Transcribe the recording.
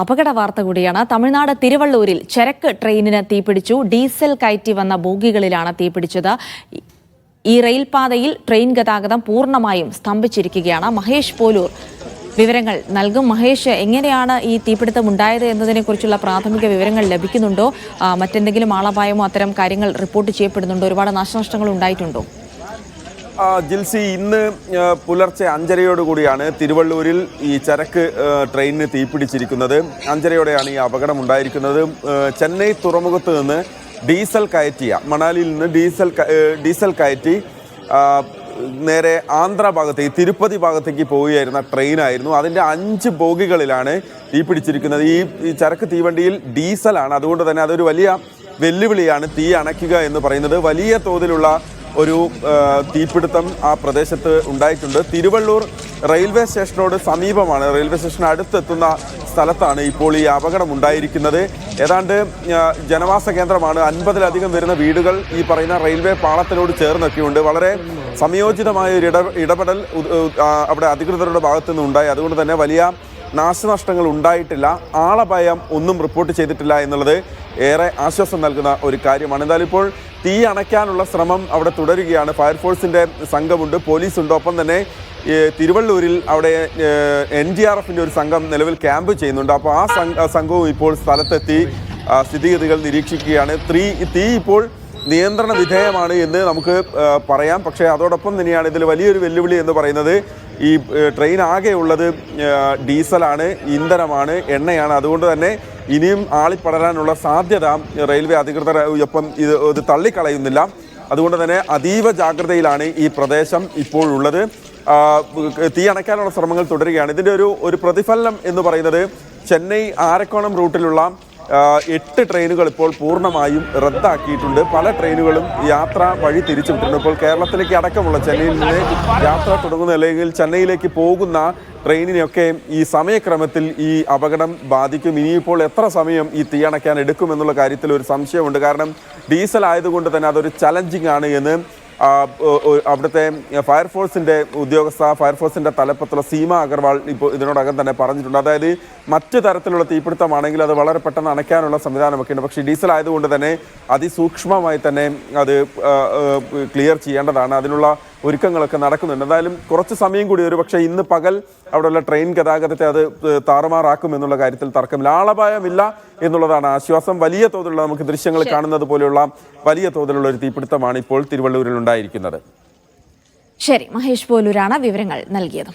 അപകട വാർത്ത കൂടിയാണ്. തമിഴ്നാട് തിരുവള്ളൂരിൽ ചരക്ക് ട്രെയിനിന് തീപിടിച്ചു. ഡീസൽ കയറ്റി വന്ന ബോഗികളിലാണ് തീപിടിച്ചത്. ഈ റെയിൽപാതയിൽ ട്രെയിൻ ഗതാഗതം പൂർണ്ണമായും സ്തംഭിച്ചിരിക്കുകയാണ്. മഹേഷ് പോലൂർ വിവരങ്ങൾ നൽകും. മഹേഷ്, എങ്ങനെയാണ് ഈ തീപിടുത്തം ഉണ്ടായത് എന്നതിനെക്കുറിച്ചുള്ള പ്രാഥമിക വിവരങ്ങൾ ലഭിക്കുന്നുണ്ടോ? മറ്റെന്തെങ്കിലും ആളപായമോ അത്തരം കാര്യങ്ങൾ റിപ്പോർട്ട് ചെയ്യപ്പെടുന്നുണ്ടോ? ഒരുപാട് നാശനഷ്ടങ്ങൾ ഉണ്ടായിട്ടുണ്ടോ? ജിൽസി, ഇന്ന് പുലർച്ചെ 5:30 തിരുവള്ളൂരിൽ ഈ ചരക്ക് ട്രെയിനിന് തീപിടിച്ചിരിക്കുന്നത്. 5:30 ഈ അപകടം ഉണ്ടായിരിക്കുന്നത്. ചെന്നൈ തുറമുഖത്ത് നിന്ന് ഡീസൽ കയറ്റിയ മണാലിയിൽ നിന്ന് ഡീസൽ കയറ്റി നേരെ ആന്ധ്ര ഭാഗത്തേക്ക് തിരുപ്പതി ഭാഗത്തേക്ക് പോവുകയായിരുന്ന ട്രെയിനായിരുന്നു. അതിൻ്റെ 5 ബോഗികളിലാണ് തീപിടിച്ചിരിക്കുന്നത്. ഈ ചരക്ക് തീവണ്ടിയിൽ ഡീസലാണ്. അതുകൊണ്ട് തന്നെ അതൊരു വലിയ വെല്ലുവിളിയാണ് തീ അണയ്ക്കുക എന്ന് പറയുന്നത്. വലിയ തോതിലുള്ള ഒരു തീപിടുത്തം ആ പ്രദേശത്ത് ഉണ്ടായിട്ടുണ്ട്. തിരുവള്ളൂർ റെയിൽവേ സ്റ്റേഷനോട് സമീപമാണ്, റെയിൽവേ സ്റ്റേഷൻ അടുത്തെത്തുന്ന സ്ഥലത്താണ് ഇപ്പോൾ ഈ അപകടം ഉണ്ടായിരിക്കുന്നത്. ഏതാണ്ട് ജനവാസ കേന്ദ്രമാണ്. 50-ലധികം വരുന്ന വീടുകൾ ഈ പറയുന്ന റെയിൽവേ പാളത്തിനോട് ചേർന്നൊക്കെയുണ്ട്. വളരെ സംയോജിതമായ ഒരു ഇടപെടൽ അവിടെ അധികൃതരുടെ ഭാഗത്തു നിന്ന് ഉണ്ടായി. അതുകൊണ്ട് തന്നെ വലിയ നാശനഷ്ടങ്ങൾ ഉണ്ടായിട്ടില്ല. ആളപായം ഒന്നും റിപ്പോർട്ട് ചെയ്തിട്ടില്ല എന്നുള്ളത് ഏറെ ആശ്വാസം നൽകുന്ന ഒരു കാര്യമാണ്. എന്തായാലും ഇപ്പോൾ തീ അണയ്ക്കാനുള്ള ശ്രമം അവിടെ തുടരുകയാണ്. ഫയർഫോഴ്സിൻ്റെ സംഘമുണ്ട്, പോലീസുണ്ട്. ഒപ്പം തന്നെ തിരുവള്ളൂരിൽ അവിടെ NDRFൻ്റെ ഒരു സംഘം നിലവിൽ ക്യാമ്പ് ചെയ്യുന്നുണ്ട്. അപ്പോൾ ആ സംഘവും ഇപ്പോൾ സ്ഥലത്തെത്തി സ്ഥിതിഗതികൾ നിരീക്ഷിക്കുകയാണ്. തീ ഇപ്പോൾ നിയന്ത്രണ വിധേയമാണ് എന്ന് നമുക്ക് പറയാം. പക്ഷേ അതോടൊപ്പം തന്നെയാണ് ഇതിൽ വലിയൊരു വെല്ലുവിളി എന്ന് പറയുന്നത് ഈ ട്രെയിൻ ആകെയുള്ളത് ഡീസലാണ്, ഇന്ധനമാണ്, എണ്ണയാണ്. അതുകൊണ്ട് തന്നെ ഇനിയും ആളിപ്പടരാനുള്ള സാധ്യത റെയിൽവേ അധികൃതർ ഒപ്പം ഇത് തള്ളിക്കളയുന്നില്ല. അതുകൊണ്ട് തന്നെ അതീവ ജാഗ്രതയിലാണ് ഈ പ്രദേശം ഇപ്പോഴുള്ളത്. തീ അണയ്ക്കാനുള്ള ശ്രമങ്ങൾ തുടരുകയാണ്. ഇതിൻ്റെ ഒരു പ്രതിഫലനം എന്ന് പറയുന്നത് ചെന്നൈ ആരക്കോണം റൂട്ടിലുള്ള 8 ട്രെയിനുകൾ ഇപ്പോൾ പൂർണ്ണമായും റദ്ദാക്കിയിട്ടുണ്ട്. പല ട്രെയിനുകളും യാത്ര വഴി തിരിച്ചുവിട്ടിട്ടുണ്ട്. ഇപ്പോൾ കേരളത്തിലേക്ക് അടക്കമുള്ള ചെന്നൈയിൽ നിന്ന് യാത്ര തുടങ്ങുന്ന അല്ലെങ്കിൽ ചെന്നൈയിലേക്ക് പോകുന്ന ട്രെയിനിനെയൊക്കെ ഈ സമയക്രമത്തിൽ ഈ അപകടം ബാധിക്കും. ഇനിയിപ്പോൾ എത്ര സമയം ഈ തീ അണയ്ക്കാൻ എടുക്കുമെന്നുള്ള കാര്യത്തിൽ ഒരു സംശയമുണ്ട്. കാരണം ഡീസൽ ആയതുകൊണ്ട് തന്നെ അതൊരു ചലഞ്ചിങ് ആണ് എന്ന് അവിടുത്തെ ഫയർഫോഴ്സിൻ്റെ തലപ്പത്തുള്ള സീമ അഗർവാൾ ഇപ്പോൾ ഇതിനോടകം തന്നെ പറഞ്ഞിട്ടുണ്ട്. അതായത് മറ്റു തരത്തിലുള്ള തീപിടുത്തമാണെങ്കിൽ അത് വളരെ പെട്ടെന്ന് അണയ്ക്കാനുള്ള സംവിധാനമൊക്കെ ഉണ്ട്. പക്ഷേ ഡീസൽ ആയതുകൊണ്ട് തന്നെ അതിസൂക്ഷ്മമായി തന്നെ അത് ക്ലിയർ ചെയ്യേണ്ടതാണ്. അതിനുള്ള ഒരുക്കങ്ങളൊക്കെ നടക്കുന്നുണ്ട്. എന്തായാലും കുറച്ച് സമയം കൂടി, ഒരു പക്ഷേ ഇന്ന് പകൽ അവിടെയുള്ള ട്രെയിൻ ഗതാഗതത്തെ അത് താറുമാറാക്കും എന്നുള്ള കാര്യത്തിൽ തർക്കമില്ല. ആളപായമില്ല എന്നുള്ളതാണ് ആശ്വാസം. വലിയ തോതിലുള്ള നമുക്ക് ദൃശ്യങ്ങൾ കാണുന്നത് പോലെയുള്ള വലിയ തോതിലുള്ള ഒരു തീപിടുത്തമാണ് ഇപ്പോൾ തിരുവള്ളൂരിൽ ഉണ്ടായിരിക്കുന്നത്. ശരി, മഹേഷ് പോലൂരാണ് വിവരങ്ങൾ നൽകിയത്.